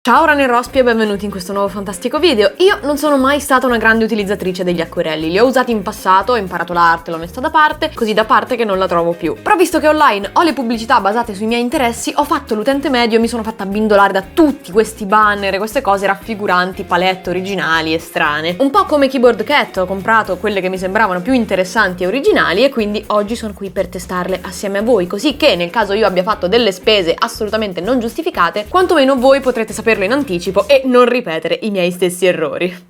Ciao Runner Rospi e benvenuti in questo nuovo fantastico video. Io non sono mai stata una grande utilizzatrice degli acquerelli, li ho usati in passato, ho imparato l'arte, l'ho messa da parte, così da parte che non la trovo più. Però visto che online ho le pubblicità basate sui miei interessi, ho fatto l'utente medio e mi sono fatta abbindolare da tutti questi banner e queste cose raffiguranti palette originali e strane. Un po' come Keyboard Cat, ho comprato quelle che mi sembravano più interessanti e originali e quindi oggi sono qui per testarle assieme a voi, così che nel caso io abbia fatto delle spese assolutamente non giustificate, quantomeno voi potrete sapere in anticipo e non ripetere i miei stessi errori.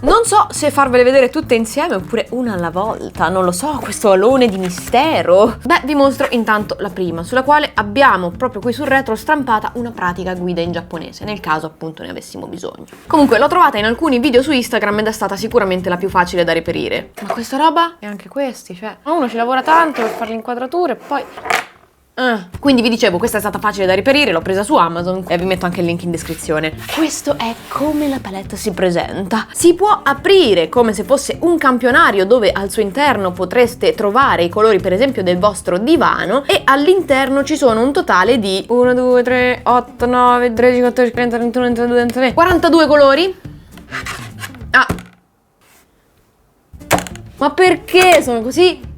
Non so se farvele vedere tutte insieme oppure una alla volta, non lo so, questo alone di mistero. Beh, vi mostro intanto la prima, sulla quale abbiamo proprio qui sul retro stampata una pratica guida in giapponese, nel caso appunto ne avessimo bisogno. Comunque l'ho trovata in alcuni video su Instagram ed è stata sicuramente la più facile da reperire. Ma questa roba e anche questi, cioè uno ci lavora tanto per fare le inquadrature e poi... Quindi vi dicevo, questa è stata facile da reperire, l'ho presa su Amazon e vi metto anche il link in descrizione. Questo è come la palette si presenta. Si può aprire come se fosse un campionario dove al suo interno potreste trovare i colori per esempio del vostro divano e all'interno ci sono un totale di 1, 2, 3, 8, 9, 13, 14, 30, 31, 32, 33, 42 colori. Ma perché sono così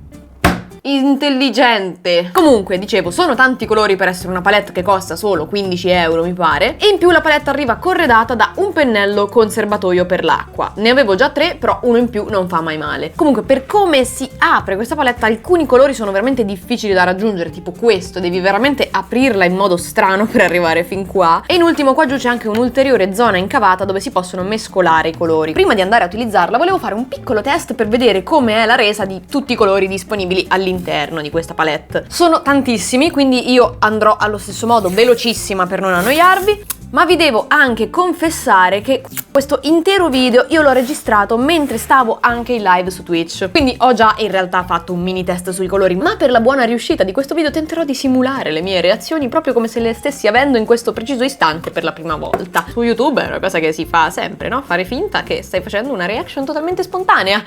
intelligente? Comunque, dicevo, sono tanti colori per essere una palette che costa solo 15 euro mi pare, e in più la palette arriva corredata da un pennello conservatoio per l'acqua. Ne avevo già 3, però uno in più non fa mai male. Comunque, per come si apre questa palette, alcuni colori sono veramente difficili da raggiungere, tipo questo, devi veramente aprirla in modo strano per arrivare fin qua. E in ultimo qua giù c'è anche un'ulteriore zona incavata dove si possono mescolare i colori. Prima di andare a utilizzarla volevo fare un piccolo test per vedere come è la resa di tutti i colori disponibili all'interno di questa palette. Sono tantissimi, quindi io andrò allo stesso modo velocissima per non annoiarvi, ma vi devo anche confessare che questo intero video io l'ho registrato mentre stavo anche in live su Twitch, quindi ho già in realtà fatto un mini test sui colori, ma per la buona riuscita di questo video tenterò di simulare le mie reazioni proprio come se le stessi avendo in questo preciso istante per la prima volta. Su YouTube è una cosa che si fa sempre, no? Fare finta che stai facendo una reaction totalmente spontanea.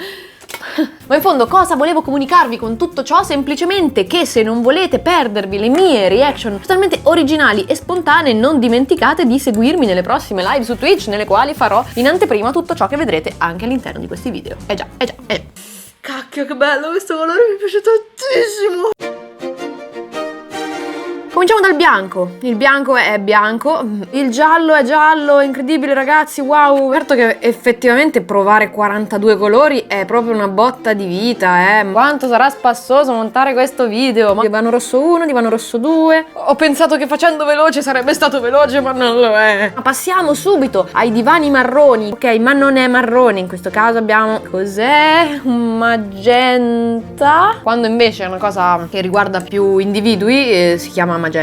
Ma in fondo cosa volevo comunicarvi con tutto ciò? Semplicemente che se non volete perdervi le mie reaction totalmente originali e spontanee, non dimenticate di seguirmi nelle prossime live su Twitch, nelle quali farò in anteprima tutto ciò che vedrete anche all'interno di questi video. Già. Cacchio, che bello questo colore, mi piace tantissimo! Cominciamo dal bianco. Il bianco è bianco, il giallo è giallo, incredibile ragazzi, wow! Certo che effettivamente provare 42 colori è proprio una botta di vita, Quanto sarà spassoso montare questo video, ma divano rosso 1, divano rosso 2. Ho pensato che facendo veloce sarebbe stato veloce, ma non lo è. Ma passiamo subito ai divani marroni. Ok, ma non è marrone, in questo caso abbiamo, cos'è? Un magenta. Quando invece è una cosa che riguarda più individui, si chiama magente.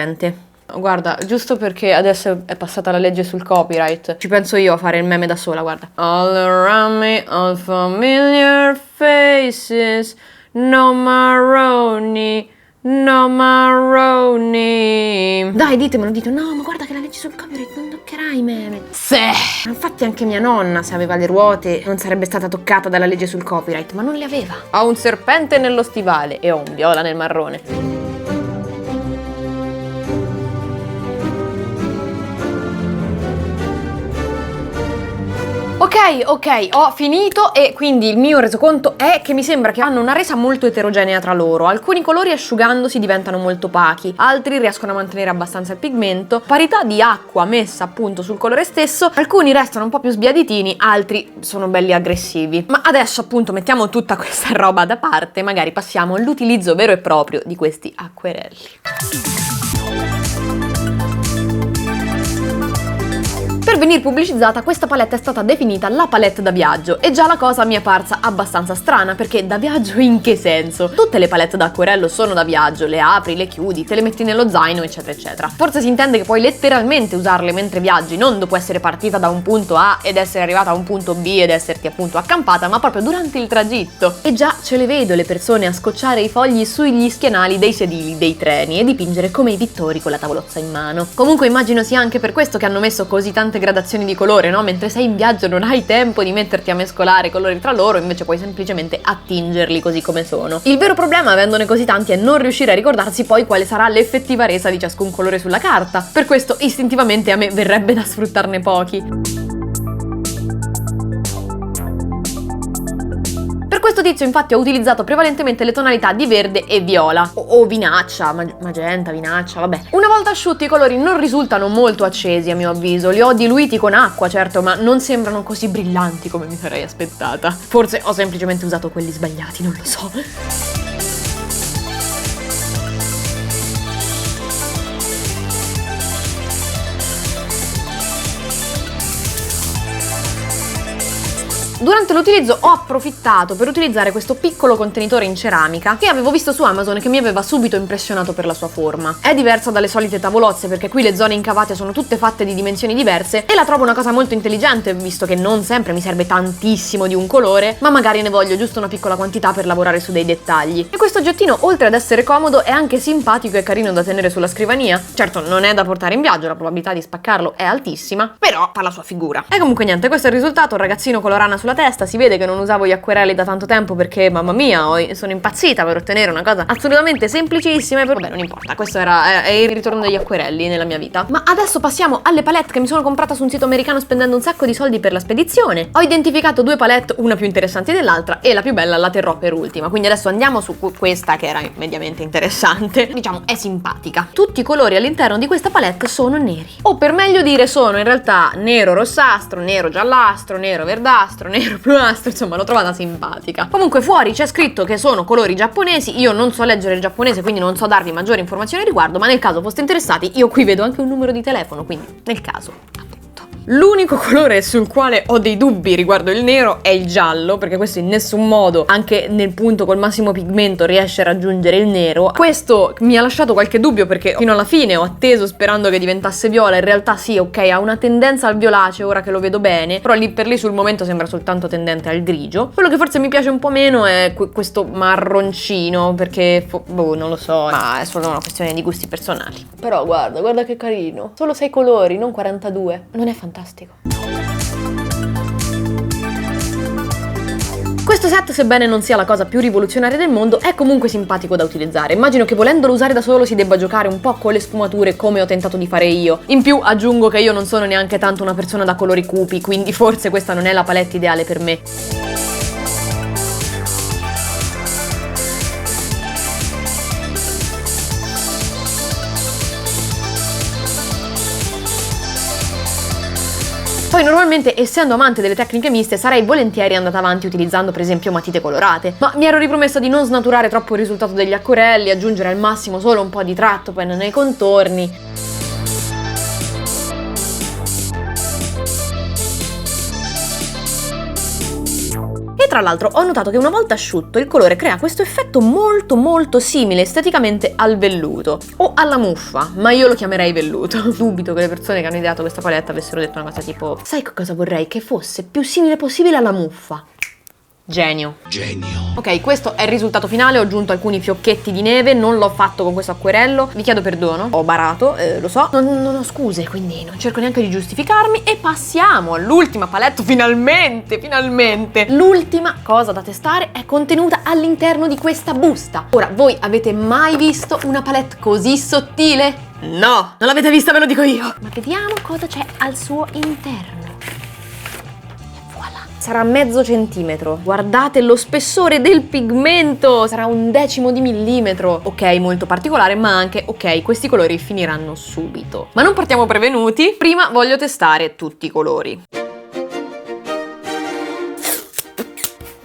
Guarda, giusto perché adesso è passata la legge sul copyright, ci penso io a fare il meme da sola, guarda. All around me, all familiar faces, no marroni, no marroni. Dai, ditemelo, no, ma guarda che la legge sul copyright non toccherà i meme. Sì. Infatti anche mia nonna, se aveva le ruote, non sarebbe stata toccata dalla legge sul copyright, ma non le aveva. Ho un serpente nello stivale e ho un viola nel marrone. Ok, ho finito e quindi il mio resoconto è che mi sembra che hanno una resa molto eterogenea tra loro. Alcuni colori asciugandosi diventano molto opachi, altri riescono a mantenere abbastanza il pigmento, parità di acqua messa appunto sul colore stesso, alcuni restano un po' più sbiaditini, altri sono belli aggressivi. Ma adesso appunto mettiamo tutta questa roba da parte e magari passiamo all'utilizzo vero e proprio di questi acquerelli. Per venire pubblicizzata questa palette è stata definita la palette da viaggio e già la cosa mi è parsa abbastanza strana, perché da viaggio in che senso? Tutte le palette da acquerello sono da viaggio, le apri, le chiudi, te le metti nello zaino eccetera eccetera. Forse si intende che puoi letteralmente usarle mentre viaggi, non dopo essere partita da un punto A ed essere arrivata a un punto B ed esserti appunto accampata, ma proprio durante il tragitto. E già ce le vedo le persone a scocciare i fogli sugli schienali dei sedili dei treni e dipingere come i pittori con la tavolozza in mano. Comunque immagino sia anche per questo che hanno messo così tante gradazioni gradazioni di colore, no? Mentre sei in viaggio non hai tempo di metterti a mescolare i colori tra loro, invece puoi semplicemente attingerli così come sono. Il vero problema, avendone così tanti, è non riuscire a ricordarsi poi quale sarà l'effettiva resa di ciascun colore sulla carta. Per questo istintivamente a me verrebbe da sfruttarne pochi. Per questo tizio infatti ho utilizzato prevalentemente le tonalità di verde e viola, o vinaccia, magenta, vinaccia, vabbè. Una volta asciutti i colori non risultano molto accesi a mio avviso, li ho diluiti con acqua certo, ma non sembrano così brillanti come mi sarei aspettata. Forse ho semplicemente usato quelli sbagliati, non lo so. Durante l'utilizzo ho approfittato per utilizzare questo piccolo contenitore in ceramica che avevo visto su Amazon e che mi aveva subito impressionato per la sua forma. È diversa dalle solite tavolozze perché qui le zone incavate sono tutte fatte di dimensioni diverse e la trovo una cosa molto intelligente, visto che non sempre mi serve tantissimo di un colore, ma magari ne voglio giusto una piccola quantità per lavorare su dei dettagli. E questo oggettino, oltre ad essere comodo, è anche simpatico e carino da tenere sulla scrivania. Certo, non è da portare in viaggio, la probabilità di spaccarlo è altissima, però fa la sua figura. E comunque niente, questo è il risultato, un ragazzino colorana sulla testa. Si vede che non usavo gli acquerelli da tanto tempo perché, mamma mia, sono impazzita per ottenere una cosa assolutamente semplicissima e vabbè, non importa, questo è il ritorno degli acquerelli nella mia vita. Ma adesso passiamo alle palette che mi sono comprata su un sito americano spendendo un sacco di soldi per la spedizione. Ho identificato due palette, una più interessante dell'altra e la più bella la terrò per ultima, quindi adesso andiamo su questa che era mediamente interessante. Diciamo, è simpatica. Tutti i colori all'interno di questa palette sono neri, o per meglio dire sono in realtà nero rossastro, nero giallastro, nero verdastro, nero bluastro, insomma l'ho trovata simpatica. Comunque fuori c'è scritto che sono colori giapponesi, io non so leggere il giapponese quindi non so darvi maggiori informazioni a riguardo, ma nel caso foste interessati io qui vedo anche un numero di telefono, quindi nel caso. L'unico colore sul quale ho dei dubbi riguardo il nero è il giallo, perché questo in nessun modo, anche nel punto col massimo pigmento, riesce a raggiungere il nero. Questo mi ha lasciato qualche dubbio perché fino alla fine ho atteso sperando che diventasse viola, in realtà sì, ok, ha una tendenza al violaceo ora che lo vedo bene, però lì per lì sul momento sembra soltanto tendente al grigio. Quello che forse mi piace un po' meno è questo marroncino, perché, boh, non lo so, ma è solo una questione di gusti personali. Però guarda che carino, solo 6 colori, non 42, non è fantastico. Questo set, sebbene non sia la cosa più rivoluzionaria del mondo, è comunque simpatico da utilizzare. Immagino che volendolo usare da solo si debba giocare un po' con le sfumature come ho tentato di fare io. In più aggiungo che io non sono neanche tanto una persona da colori cupi, quindi forse questa non è la palette ideale per me. Poi normalmente, essendo amante delle tecniche miste, sarei volentieri andata avanti utilizzando per esempio matite colorate, ma mi ero ripromessa di non snaturare troppo il risultato degli acquerelli, aggiungere al massimo solo un po' di tratto pen nei contorni. E tra l'altro ho notato che una volta asciutto il colore crea questo effetto molto simile esteticamente al velluto o alla muffa, ma io lo chiamerei velluto. Dubito che le persone che hanno ideato questa palette avessero detto una cosa tipo: sai cosa vorrei? Che fosse più simile possibile alla muffa. Genio. Ok, questo è il risultato finale, ho aggiunto alcuni fiocchetti di neve, non l'ho fatto con questo acquerello, vi chiedo perdono, ho barato, lo so, non ho scuse, quindi non cerco neanche di giustificarmi e passiamo all'ultima palette, finalmente! L'ultima cosa da testare è contenuta all'interno di questa busta. Ora, voi avete mai visto una palette così sottile? No! Non l'avete vista, ve lo dico io! Ma vediamo cosa c'è al suo interno. Sarà mezzo centimetro. Guardate lo spessore del pigmento, sarà 1/10 di millimetro. Ok, molto particolare, ma anche, ok, questi colori finiranno subito. Ma non partiamo prevenuti, prima voglio testare tutti i colori.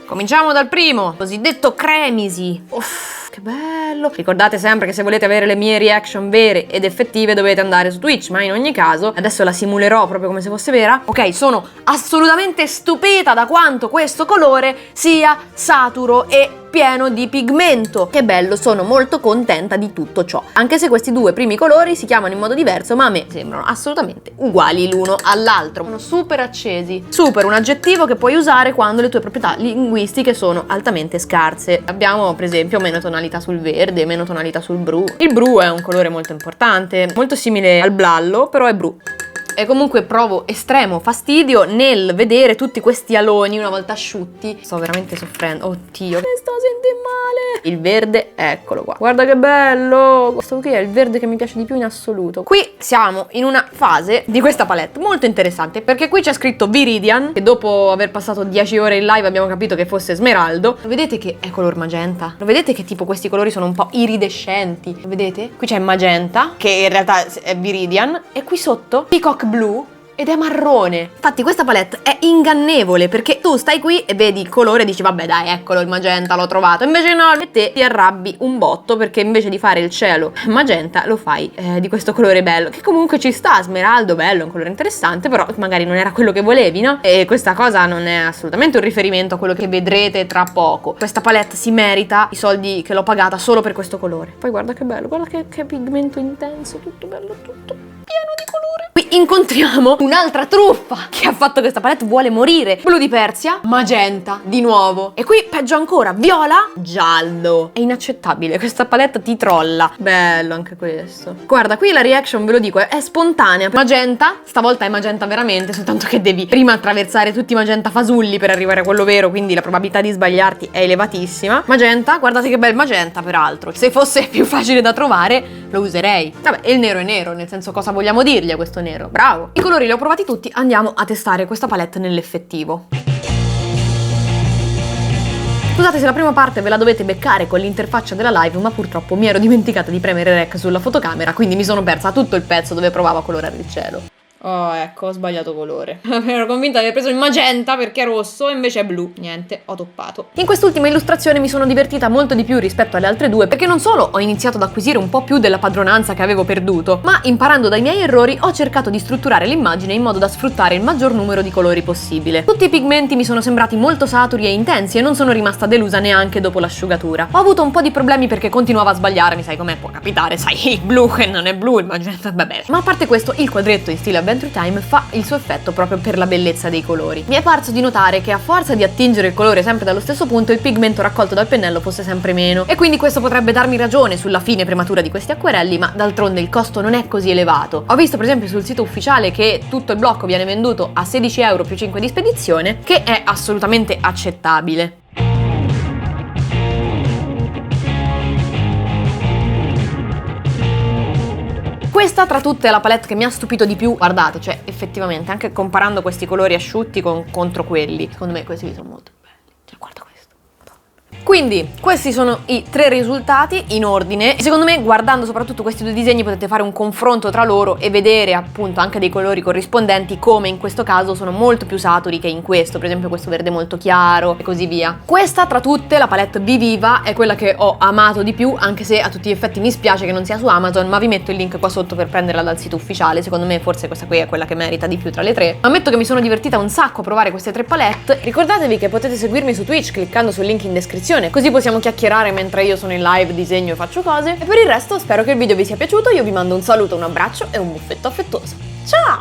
Cominciamo dal primo, cosiddetto cremisi. Uff, che bello! Ricordate sempre che se volete avere le mie reaction vere ed effettive dovete andare su Twitch, ma in ogni caso adesso la simulerò proprio come se fosse vera. Ok, sono assolutamente stupita da quanto questo colore sia saturo e pieno di pigmento. Che bello, sono molto contenta di tutto ciò. Anche se questi due primi colori si chiamano in modo diverso, ma a me sembrano assolutamente uguali l'uno all'altro. Sono super accesi. Super, un aggettivo che puoi usare quando le tue proprietà linguistiche sono altamente scarse. Abbiamo per esempio meno tonalità sul verde, meno tonalità sul blu. Il blu è un colore molto importante, molto simile al blallo, però è blu. E comunque provo estremo fastidio nel vedere tutti questi aloni una volta asciutti. Sto veramente soffrendo. Oddio, mi sto sentendo male. Il verde, eccolo qua. Guarda che bello. Questo qui è il verde che mi piace di più in assoluto. Qui siamo in una fase di questa palette molto interessante, perché qui c'è scritto Viridian, che dopo aver passato 10 ore in live abbiamo capito che fosse smeraldo. Lo vedete che è color magenta? Lo vedete che tipo questi colori sono un po' iridescenti? Lo vedete? Qui c'è magenta, che in realtà è Viridian, e qui sotto peacock blu, ed è marrone. Infatti questa palette è ingannevole, perché tu stai qui e vedi il colore e dici vabbè dai, eccolo il magenta, l'ho trovato. Invece no, e te ti arrabbi un botto, perché invece di fare il cielo magenta lo fai di questo colore bello, che comunque ci sta, smeraldo, bello, è un colore interessante, però magari non era quello che volevi, no? E questa cosa non è assolutamente un riferimento a quello che vedrete tra poco. Questa palette si merita i soldi che l'ho pagata solo per questo colore. Poi guarda che bello, guarda che pigmento intenso, tutto bello, tutto pieno di colore. Qui incontriamo un'altra truffa che ha fatto questa palette vuole morire. Blu di Persia, magenta di nuovo, e qui peggio ancora, viola, giallo. È inaccettabile, questa palette ti trolla. Bello anche questo. Guarda, qui la reaction, ve lo dico, è spontanea. Magenta, stavolta è magenta veramente, soltanto che devi prima attraversare tutti i magenta fasulli per arrivare a quello vero, quindi la probabilità di sbagliarti è elevatissima. Magenta, guardate che bel magenta peraltro. Se fosse più facile da trovare lo userei. Vabbè, e il nero è nero, nel senso, cosa vogliamo dirgli a questo nero? Bravo. I colori li ho provati tutti, andiamo a testare questa palette nell'effettivo. Scusate se la prima parte ve la dovete beccare con l'interfaccia della live, ma purtroppo mi ero dimenticata di premere rec sulla fotocamera, quindi mi sono persa tutto il pezzo dove provavo a colorare il cielo. Oh, ecco, ho sbagliato colore. Ero convinta di aver preso il magenta perché è rosso e invece è blu. Niente, ho toppato. In quest'ultima illustrazione mi sono divertita molto di più rispetto alle altre due, perché non solo ho iniziato ad acquisire un po' più della padronanza che avevo perduto, ma imparando dai miei errori ho cercato di strutturare l'immagine in modo da sfruttare il maggior numero di colori possibile. Tutti i pigmenti mi sono sembrati molto saturi e intensi e non sono rimasta delusa neanche dopo l'asciugatura. Ho avuto un po' di problemi perché continuavo a sbagliarmi, sai com'è, può capitare, sai, il blu che non è blu, il magenta, vabbè. Ma a parte questo, il quadretto in stile Adventure Time fa il suo effetto proprio per la bellezza dei colori. Mi è parso di notare che a forza di attingere il colore sempre dallo stesso punto, il pigmento raccolto dal pennello fosse sempre meno, e quindi questo potrebbe darmi ragione sulla fine prematura di questi acquerelli, ma d'altronde il costo non è così elevato. Ho visto per esempio sul sito ufficiale che tutto il blocco viene venduto a 16 euro più 5 di spedizione, che è assolutamente accettabile. Questa tra tutte è la palette che mi ha stupito di più. Guardate, cioè effettivamente anche comparando questi colori asciutti contro quelli, secondo me questi sono molto belli. Cioè guarda questo. Quindi questi sono i 3 risultati in ordine, e secondo me guardando soprattutto questi 2 disegni potete fare un confronto tra loro e vedere appunto anche dei colori corrispondenti, come in questo caso sono molto più saturi che in questo, per esempio questo verde molto chiaro e così via. Questa tra tutte, la palette Be Viva, è quella che ho amato di più, anche se a tutti gli effetti mi spiace che non sia su Amazon, ma vi metto il link qua sotto per prenderla dal sito ufficiale. Secondo me forse questa qui è quella che merita di più tra le 3. Ammetto che mi sono divertita un sacco a provare queste 3 palette. Ricordatevi che potete seguirmi su Twitch cliccando sul link in descrizione, così possiamo chiacchierare mentre io sono in live, disegno e faccio cose. E per il resto spero che il video vi sia piaciuto, io vi mando un saluto, un abbraccio e un buffetto affettuoso. Ciao!